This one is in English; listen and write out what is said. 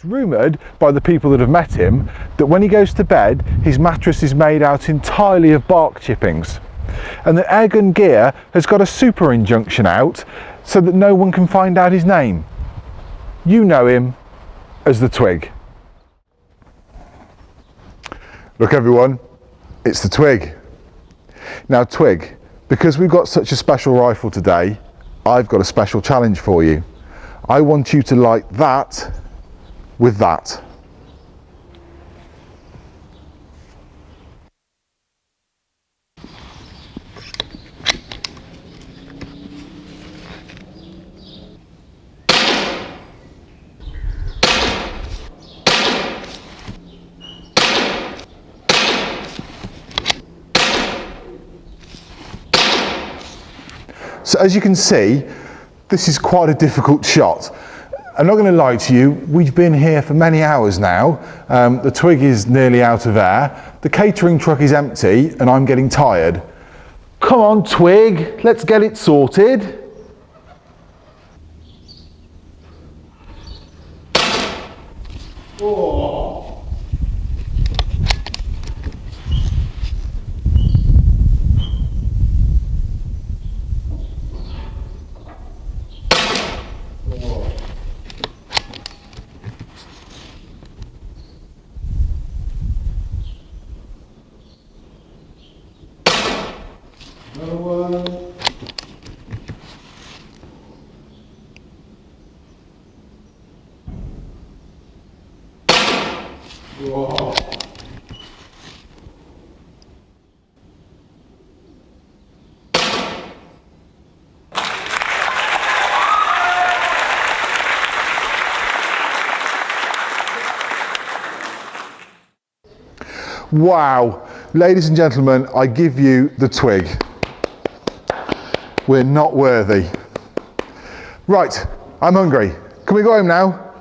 It's rumoured by the people that have met him that when he goes to bed, his mattress is made out entirely of bark chippings. And the airgun gear has got a super injunction out so that no one can find out his name. You know him as the Twig. Look everyone, it's the Twig. Now Twig, because we've got such a special rifle today, I've got a special challenge for you. I want you to light that with that. So as you can see, this is quite a difficult shot. I'm not going to lie to you, we've been here for many hours now. The Twig is nearly out of air, the catering truck is empty, and I'm getting tired. Come on Twig, let's get it sorted. Oh. Another one. Whoa. Wow, ladies and gentlemen, I give you the Twig. We're not worthy. Right, I'm hungry. Can we go home now?